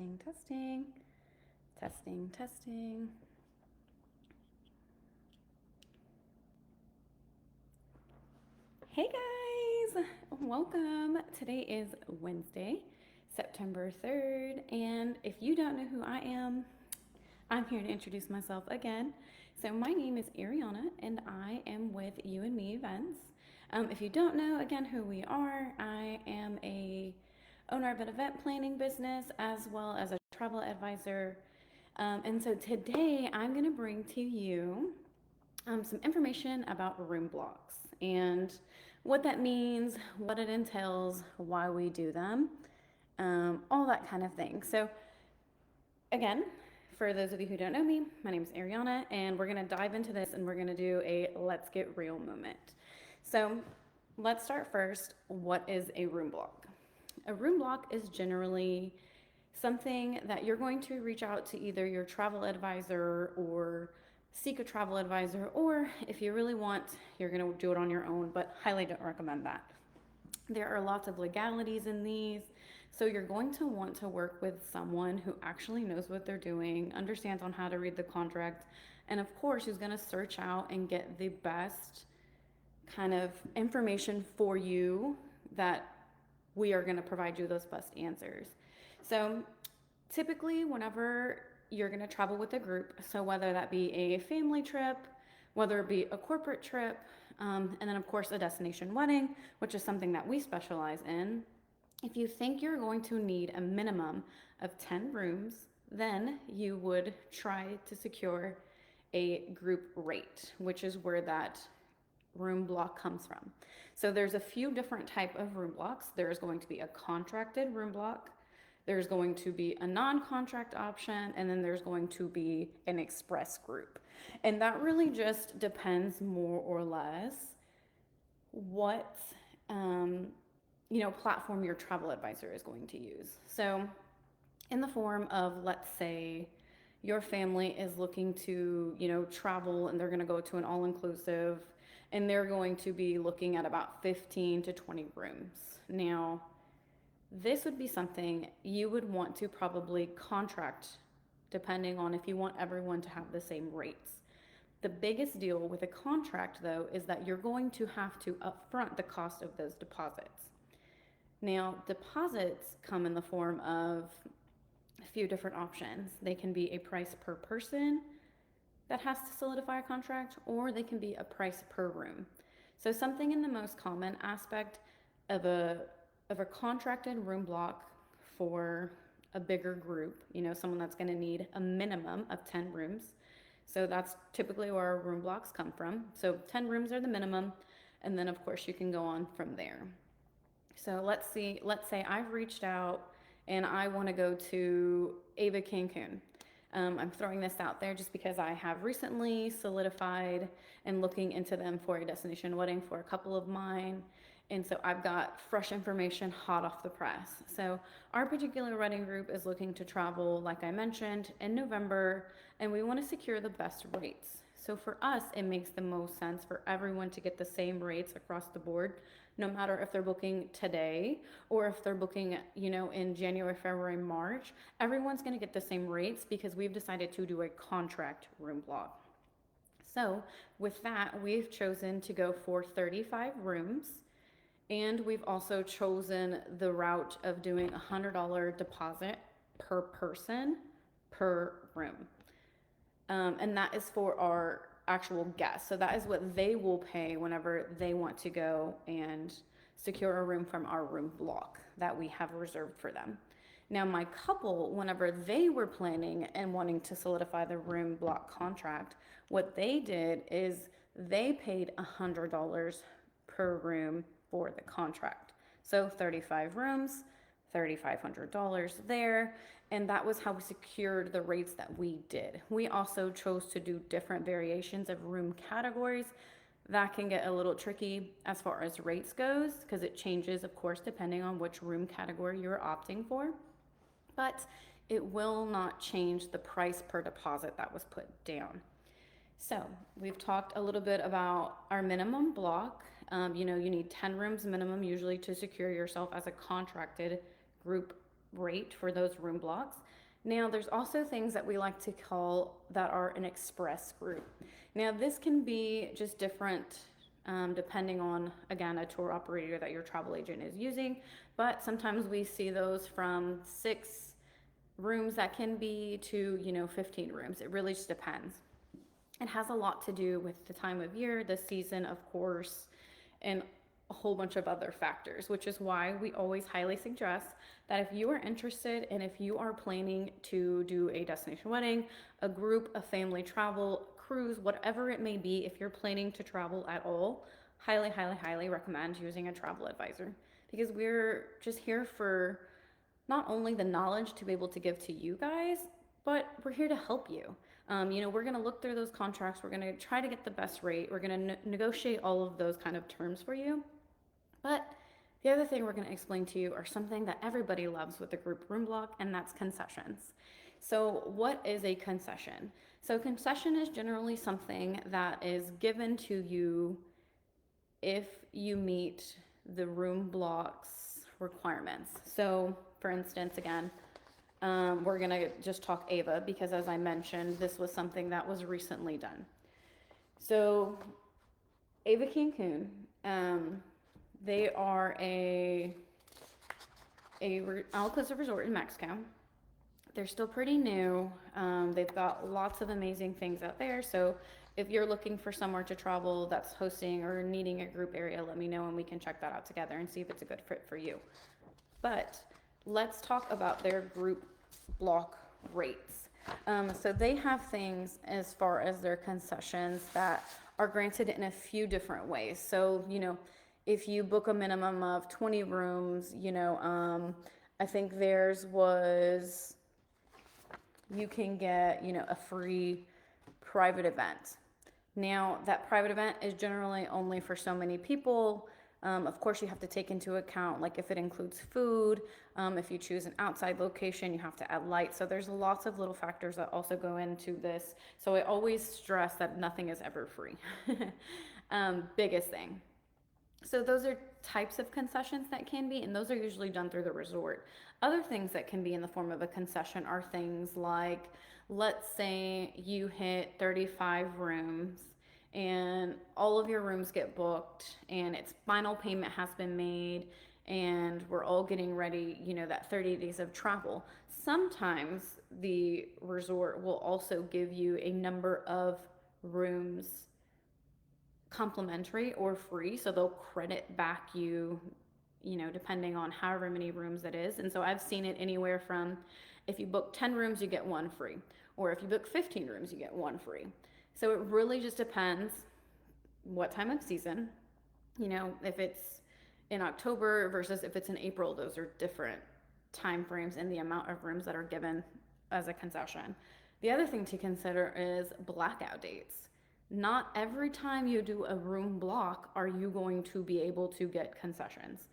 Testing, testing, testing, testing. Hey guys, welcome. Today is Wednesday, September 3rd, and if you don't know who I am, I'm here to introduce myself again. So my name is Ariana, and I am with You and Me Events. If you don't know again who we are, I am a owner of an event planning business as well as a travel advisor. And so today I'm going to bring to you some information about room blocks and what that means, what it entails, why we do them, all that kind of thing. So, again, for those of you who don't know me, my name is Ariana, and we're going to dive into this and we're going to do a let's get real moment. So, let's start first. What is a room block? A room block is generally something that you're going to reach out to either your travel advisor or seek a travel advisor, or if you really want, you're going to do it on your own, but highly don't recommend that. There are lots of legalities in these, so you're going to want to work with someone who actually knows what they're doing, understands on how to read the contract, and of course, who's going to search out and get the best kind of information for you that we are going to provide you those best answers. So typically, whenever you're going to travel with a group, so whether that be a family trip, whether it be a corporate trip, and then of course a destination wedding, which is something that we specialize in, if you think you're going to need a minimum of 10 rooms, then you would try to secure a group rate, which is where that room block comes from. So there's a few different type of room blocks. There's going to be a contracted room block, there's going to be a non-contract option, and then there's going to be an express group. And that really just depends more or less what platform your travel advisor is going to use. So in the form of, let's say, your family is looking to, travel and they're going to go to an all-inclusive and they're going to be looking at about 15 to 20 rooms. Now, this would be something you would want to probably contract depending on if you want everyone to have the same rates. The biggest deal with a contract, though, is that you're going to have to upfront the cost of those deposits. Now, deposits come in the form of a few different options. They can be a price per person that has to solidify a contract, or they can be a price per room. So something in the most common aspect of a contracted room block for a bigger group, someone that's going to need a minimum of 10 rooms. So that's typically where our room blocks come from. So 10 rooms are the minimum, and then of course you can go on from there. So let's say I've reached out and I want to go to Ava Cancun. I'm throwing this out there just because I have recently solidified and looking into them for a destination wedding for a couple of mine. And so I've got fresh information hot off the press. So our particular wedding group is looking to travel, like I mentioned, in November, and we want to secure the best rates. So for us, it makes the most sense for everyone to get the same rates across the board, no matter if they're booking today or if they're booking, in January, February, March. Everyone's going to get the same rates because we've decided to do a contract room block. So with that, we've chosen to go for 35 rooms. And we've also chosen the route of doing a $100 deposit per person per room. And that is for our actual guests. So that is what they will pay whenever they want to go and secure a room from our room block that we have reserved for them. Now, my couple, whenever they were planning and wanting to solidify the room block contract, what they did is they paid $100 per room for the contract. So 35 rooms, $3,500 there, and that was how we secured the rates that we did. We also chose to do different variations of room categories. That can get a little tricky as far as rates goes because it changes, of course, depending on which room category you're opting for, but it will not change the price per deposit that was put down. So we've talked a little bit about our minimum block. You need 10 rooms minimum usually to secure yourself as a contracted group rate for those room blocks. Now, there's also things that we like to call that are an express group. Now, this can be just different depending on, again, a tour operator that your travel agent is using. But sometimes we see those from 6 rooms that can be to, 15 rooms. It really just depends. It has a lot to do with the time of year, the season, of course, and a whole bunch of other factors, which is why we always highly suggest that if you are interested and if you are planning to do a destination wedding, a group, a family travel, cruise, whatever it may be, if you're planning to travel at all, highly, highly, highly recommend using a travel advisor, because we're just here for not only the knowledge to be able to give to you guys, but we're here to help you. We're going to look through those contracts. We're going to try to get the best rate. We're going to negotiate all of those kind of terms for you. But the other thing we're going to explain to you are something that everybody loves with a group room block, and that's concessions. So, what is a concession? So, concession is generally something that is given to you if you meet the room block's requirements. So, for instance, again, we're going to just talk Ava because, as I mentioned, this was something that was recently done. So, Ava Cancun, they are a all-inclusive resort in Mexico. They're still pretty new. They've got lots of amazing things out there. So if you're looking for somewhere to travel that's hosting or needing a group area, let me know and we can check that out together and see if it's a good fit for you. But let's talk about their group block rates. So they have things as far as their concessions that are granted in a few different ways. So, if you book a minimum of 20 rooms, I think theirs was, you can get, a free private event. Now, that private event is generally only for so many people. Of course, you have to take into account, like if it includes food, if you choose an outside location, you have to add lights. So there's lots of little factors that also go into this. So I always stress that nothing is ever free. Biggest thing. So those are types of concessions that can be, and those are usually done through the resort. Other things that can be in the form of a concession are things like, let's say you hit 35 rooms and all of your rooms get booked and its final payment has been made and we're all getting ready, that 30 days of travel. Sometimes the resort will also give you a number of rooms complimentary or free, so they'll credit back you, depending on however many rooms it is. And so I've seen it anywhere from, if you book 10 rooms you get one free, or if you book 15 rooms you get one free. So it really just depends what time of season, if it's in October versus if it's in April. Those are different time frames and the amount of rooms that are given as a concession. The other thing to consider is blackout dates. Not every time you do a room block are you going to be able to get concessions.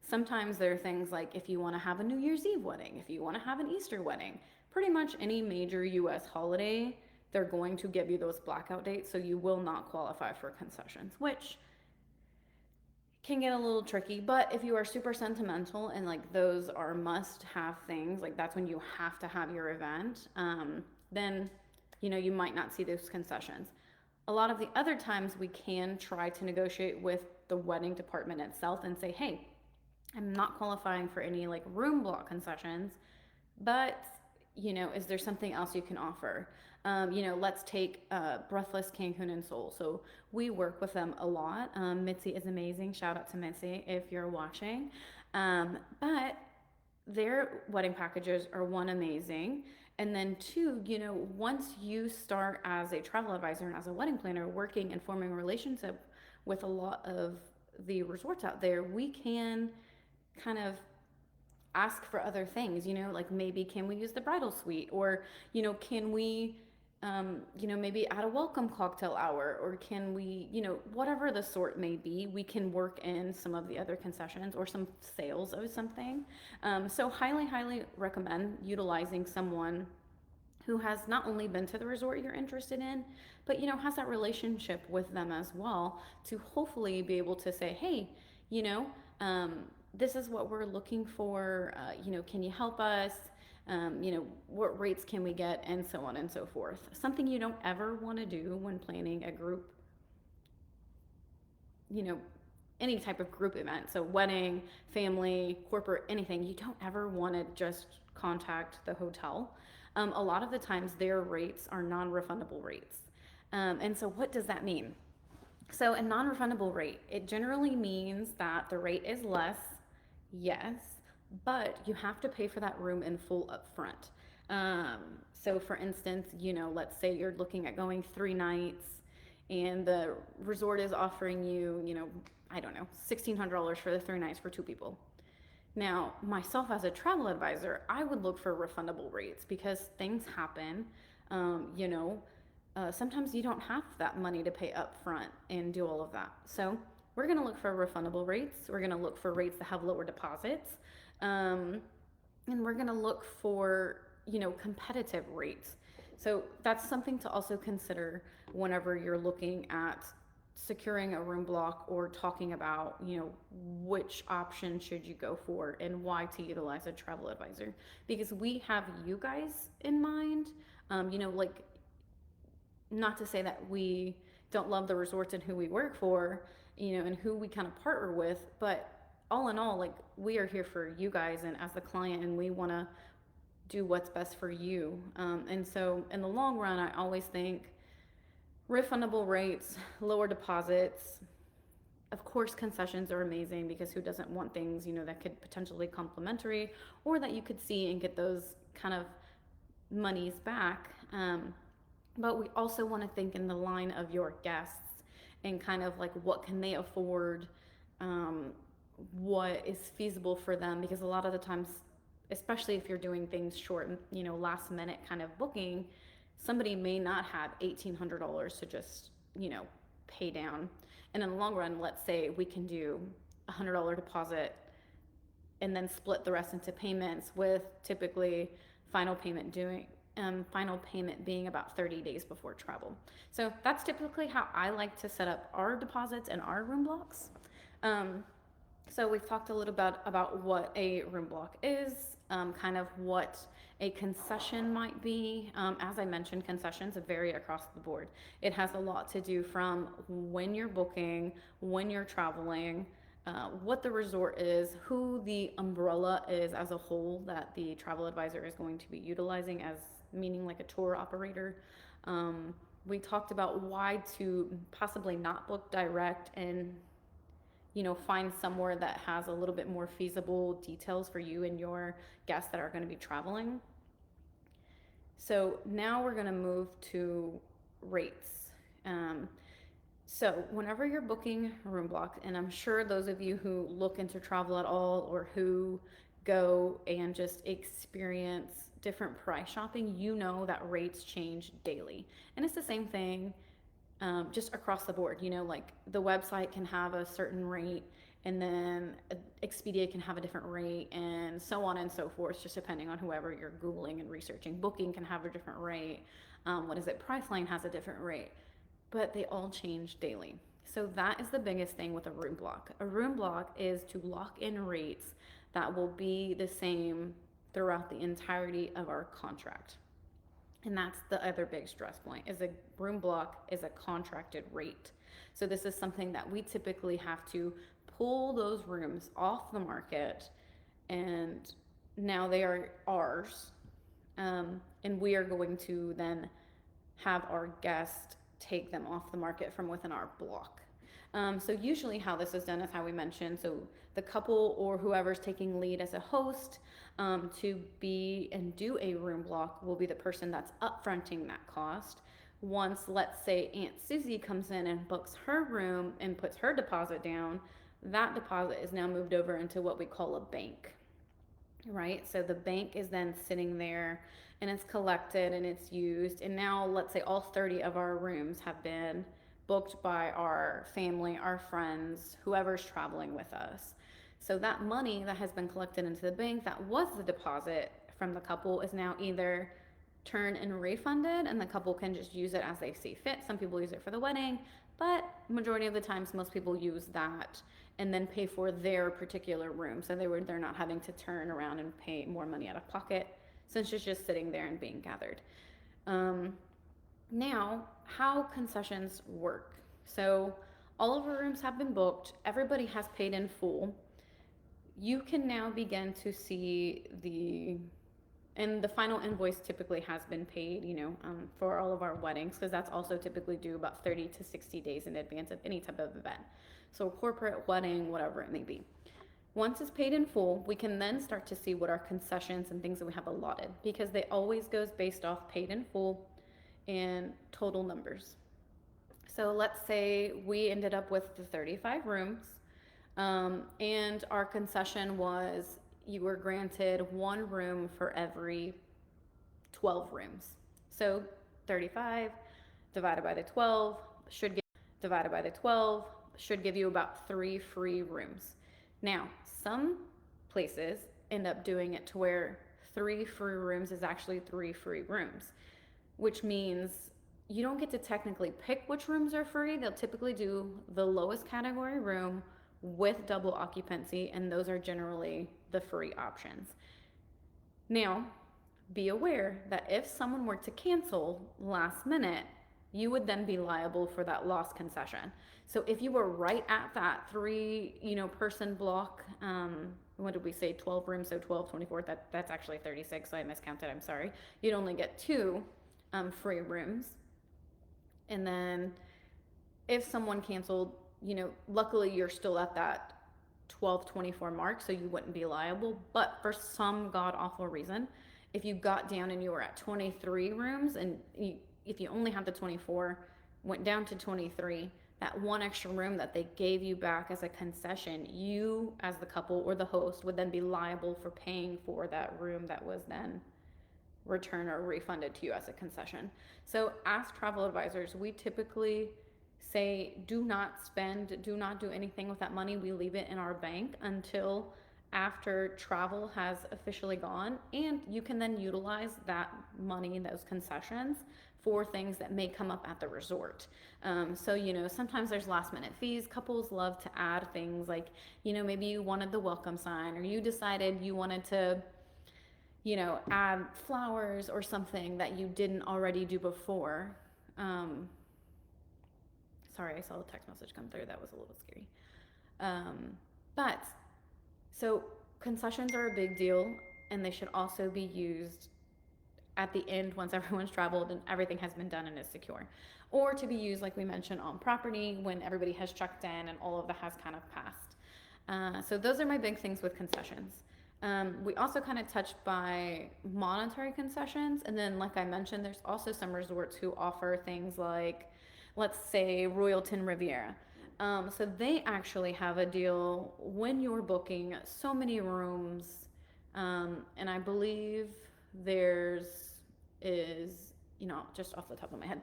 Sometimes there are things like if you want to have a New Year's Eve wedding, if you want to have an Easter wedding, pretty much any major US holiday, they're going to give you those blackout dates, so you will not qualify for concessions, which can get a little tricky. But if you are super sentimental and like those are must-have things, like that's when you have to have your event, then you might not see those concessions. A lot of the other times we can try to negotiate with the wedding department itself and say, hey, I'm not qualifying for any like room block concessions, but is there something else you can offer? Let's take Breathless Cancun and Soul. So we work with them a lot. Mitzi is amazing. Shout out to Mitzi if you're watching. But their wedding packages are, one, amazing. And then two, once you start as a travel advisor and as a wedding planner working and forming a relationship with a lot of the resorts out there, we can kind of ask for other things, like maybe can we use the bridal suite, or, can we, maybe add a welcome cocktail hour, or can we, whatever the sort may be, we can work in some of the other concessions or some sales of something. So highly, highly recommend utilizing someone who has not only been to the resort you're interested in, but, has that relationship with them as well to hopefully be able to say, hey, this is what we're looking for. Can you help us? What rates can we get, and so on and so forth. Something you don't ever want to do when planning a group, you know, any type of group event. So, wedding, family, corporate, anything. You don't ever want to just contact the hotel. A lot of the times, their rates are non refundable rates. And so, what does that mean? So, a non refundable rate, it generally means that the rate is less, yes, but you have to pay for that room in full upfront. Um, so, for instance, let's say you're looking at going 3 nights and the resort is offering you, I don't know, $1,600 for the 3 nights for two people. Now, myself as a travel advisor, I would look for refundable rates because things happen. Um, you know, Sometimes you don't have that money to pay up front and do all of that. So we're going to look for refundable rates. We're going to look for rates that have lower deposits. Um, and we're going to look for, competitive rates. So that's something to also consider whenever you're looking at securing a room block or talking about, which option should you go for and why to utilize a travel advisor. Because we have you guys in mind. Like, not to say that we don't love the resorts and who we work for, and who we kind of partner with, but all in all, like, we are here for you guys and as the client, and we want to do what's best for you. And so, in the long run, I always think refundable rates, lower deposits. Of course, concessions are amazing because who doesn't want things, that could potentially complimentary or that you could see and get those kind of monies back. But we also want to think in the line of your guests and kind of like what can they afford, um, what is feasible for them, because a lot of the times, especially if you're doing things short, last minute kind of booking, somebody may not have $1,800 to just, pay down. And in the long run, let's say we can do $100 deposit and then split the rest into payments, with typically final payment doing final payment being about 30 days before travel. So that's typically how I like to set up our deposits and our room blocks. Um, so we've talked a little bit about what a room block is, kind of what a concession might be. As I mentioned, concessions vary across the board. It has a lot to do from when you're booking, when you're traveling, what the resort is, who the umbrella is as a whole that the travel advisor is going to be utilizing, as meaning like a tour operator. We talked about why to possibly not book direct and find somewhere that has a little bit more feasible details for you and your guests that are going to be traveling. So now we're going to move to rates. So whenever you're booking a room block, and I'm sure those of you who look into travel at all or who go and just experience different price shopping, that rates change daily. And it's the same thing, just across the board. Like the website can have a certain rate, and then Expedia can have a different rate, and so on and so forth, just depending on whoever you're Googling and researching. Booking can have a different rate. Priceline has a different rate, but they all change daily. So that is the biggest thing with a room block. A room block is to lock in rates that will be the same throughout the entirety of our contract. And that's the other big stress point, is a room block is a contracted rate. So this is something that we typically have to pull those rooms off the market, and now they are ours. And we are going to then have our guest take them off the market from within our block. So usually how this is done is how we mentioned. So the couple or whoever's taking lead as a host, to be and do a room block, will be the person that's upfronting that cost. Once, let's say, Aunt Susie comes in and books her room and puts her deposit down, that deposit is now moved over into what we call a bank, right? So the bank is then sitting there and it's collected and it's used. And now, let's say all 30 of our rooms have been booked by our family, our friends, whoever's traveling with us. So that money that has been collected into the bank, that was the deposit from the couple, is now either turn and refunded, and the couple can just use it as they see fit. Some people use it for the wedding, but majority of the times most people use that and then pay for their particular room. So they're not having to turn around and pay more money out of pocket since it's just sitting there and being gathered. Now, how concessions work. So all of our rooms have been booked, everybody has paid in full. You can now begin to see and the final invoice typically has been paid, for all of our weddings, because that's also typically due about 30 to 60 days in advance of any type of event. So corporate, wedding, whatever it may be. Once it's paid in full, we can then start to see what our concessions and things that we have allotted, because they always goes based off paid in full and total numbers. So let's say we ended up with the 35 rooms, and our concession was you were granted one room for every 12 rooms. So 35 divided by the 12 should give you about 3 free rooms. Now, some places end up doing it to where 3 free rooms is actually 3 free rooms, which means you don't get to technically pick which rooms are free. They'll typically do the lowest category room with double occupancy, and those are generally the free options. Now, be aware that if someone were to cancel last minute, you would then be liable for that lost concession. So if you were right at that 3, person block, what did we say, 12 rooms, so 12, 24, that's actually 36, so I miscounted, I'm sorry. You'd only get 2 free rooms. And then if someone canceled, luckily you're still at that 12-24 mark, so you wouldn't be liable. But for some god awful reason, if you got down and you were at 23 rooms, and if you only had the 24, went down to 23, that one extra room that they gave you back as a concession, you as the couple or the host would then be liable for paying for that room that was then returned or refunded to you as a concession. So as travel advisors, we typically say do not do anything with that money. We leave it in our bank until after travel has officially gone, and you can then utilize that money, those concessions, for things that may come up at the resort. So sometimes there's last minute fees. Couples love to add things like, maybe you wanted the welcome sign, or you decided you wanted to add flowers or something that you didn't already do before. Sorry, I saw a text message come through. That was a little scary. But so concessions are a big deal, and they should also be used at the end once everyone's traveled and everything has been done and is secure. Or to be used, like we mentioned, on property when everybody has checked in and all of that has kind of passed. So those are my big things with concessions. We also kind of touched by monetary concessions, and then like I mentioned, there's also some resorts who offer things like, let's say, Royalton Riviera. So they actually have a deal when you're booking so many rooms, and I believe just off the top of my head,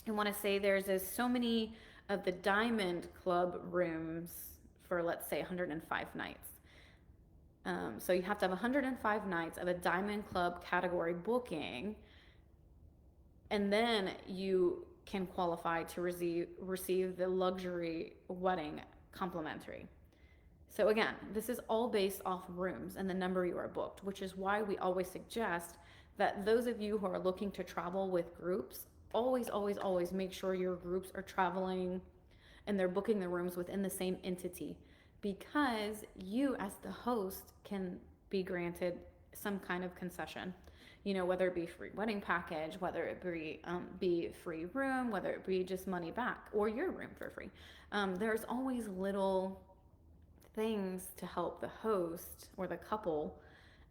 I want to say there's so many of the Diamond Club rooms for, let's say, 105 nights. So you have to have 105 nights of a Diamond Club category booking, and then you can qualify to receive the luxury wedding complimentary. So again, this is all based off rooms and the number you are booked, which is why we always suggest that those of you who are looking to travel with groups, always, always, always make sure your groups are traveling and they're booking the rooms within the same entity, because you as the host can be granted some kind of concession, whether it be free wedding package, whether it be free room, whether it be just money back or your room for free. There's always little things to help the host or the couple,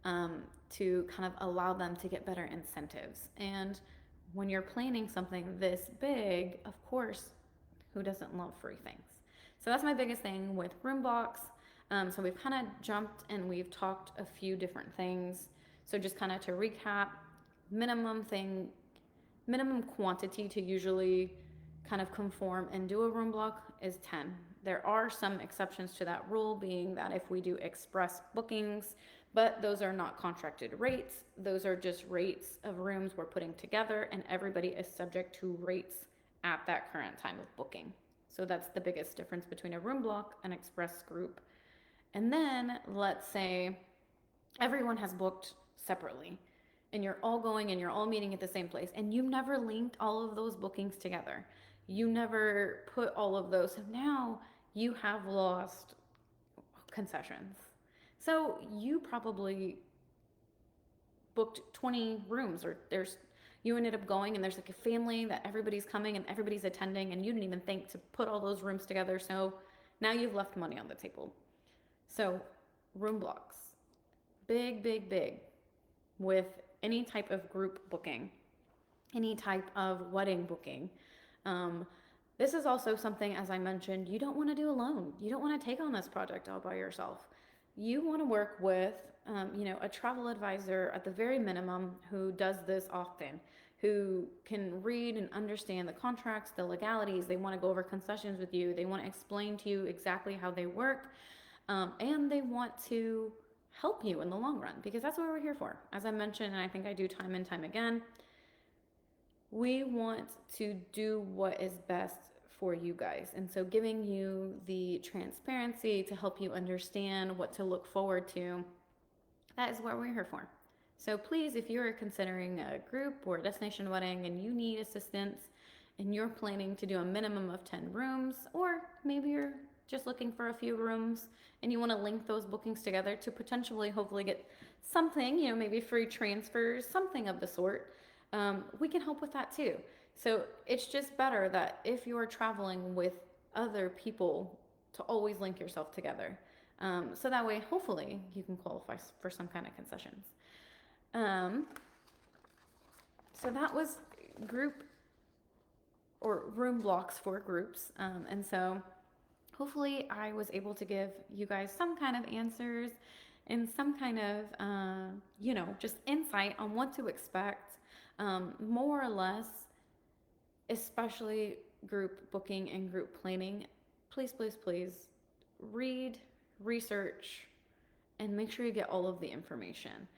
to kind of allow them to get better incentives. And when you're planning something this big, of course, who doesn't love free things? So that's my biggest thing with room blocks. So we've kind of jumped and we've talked a few different things. So just kind of to recap, minimum quantity to usually kind of conform and do a room block is 10. There are some exceptions to that rule, being that if we do express bookings, But those are not contracted rates. Those are just rates of rooms we're putting together, and everybody is subject to rates at that current time of booking. So that's the biggest difference between a room block and express group. And then let's say everyone has booked separately and you're all going and you're all meeting at the same place and you never linked all of those bookings together. You never put all of those. So now you have lost concessions. So you probably booked 20 rooms, or you ended up going and there's like a family that everybody's coming and everybody's attending and you didn't even think to put all those rooms together. So now you've left money on the table. So room blocks, big, big, big with any type of group booking, any type of wedding booking. This is also something, as I mentioned, you don't want to do alone. You don't want to take on this project all by yourself. You want to work with, a travel advisor at the very minimum who does this often, who can read and understand the contracts, the legalities. They want to go over concessions with you. They want to explain to you exactly how they work. And they want to help you in the long run, because that's what we're here for. As I mentioned, and I think I do time and time again, we want to do what is best for you guys. And so giving you the transparency to help you understand what to look forward to, that is what we're here for. So please, if you're considering a group or a destination wedding and you need assistance and you're planning to do a minimum of 10 rooms, or maybe you're just looking for a few rooms and you want to link those bookings together to potentially hopefully get something, maybe free transfers, something of the sort, we can help with that too. So it's just better that if you're traveling with other people, to always link yourself together. So that way, hopefully, you can qualify for some kind of concessions. So that was group or room blocks for groups. And so hopefully I was able to give you guys some kind of answers and some kind of, just insight on what to expect, more or less, especially group booking and group planning. Please, please, please read, research, and make sure you get all of the information.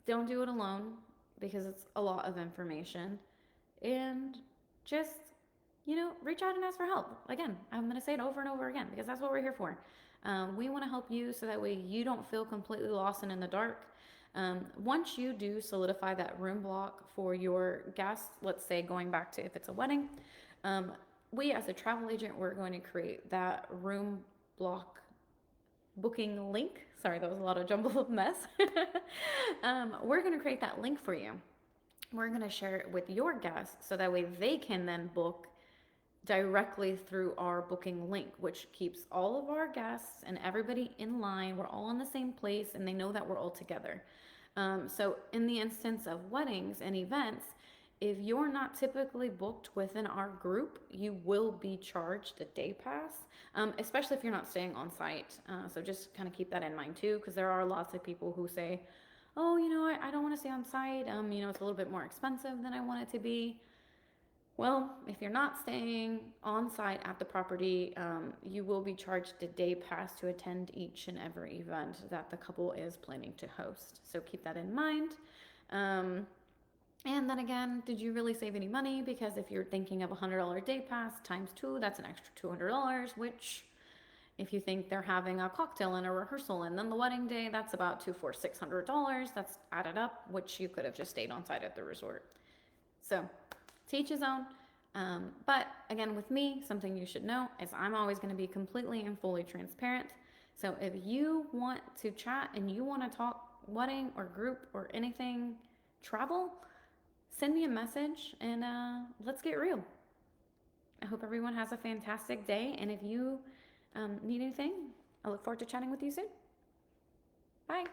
Don't do it alone because it's a lot of information. And just, reach out and ask for help. Again, I'm going to say it over and over again because that's what we're here for. We want to help you so that way you don't feel completely lost and in the dark. Once you do solidify that room block for your guests, let's say going back to if it's a wedding, we as a travel agent, we're going to create that room block booking link. Sorry, that was a lot of jumbled mess. We're going to create that link for you. We're going to share it with your guests so that way they can then book directly through our booking link, which keeps all of our guests and everybody in line. We're all in the same place and they know that we're all together. So in the instance of weddings and events, if you're not typically booked within our group, you will be charged a day pass, especially if you're not staying on site. So just kind of keep that in mind too, because there are lots of people who say, oh, I don't want to stay on site. It's a little bit more expensive than I want it to be. Well, if you're not staying on site at the property, you will be charged a day pass to attend each and every event that the couple is planning to host. So keep that in mind. And then again, did you really save any money? Because if you're thinking of $100 day pass times 2, that's an extra $200, which if you think they're having a cocktail and a rehearsal and then the wedding day, that's about $600. That's added up, which you could have just stayed on site at the resort. So to each his own. But again, with me, something you should know is I'm always going to be completely and fully transparent. So if you want to chat and you want to talk wedding or group or anything travel, send me a message and let's get real. I hope everyone has a fantastic day. And if you need anything, I look forward to chatting with you soon. Bye.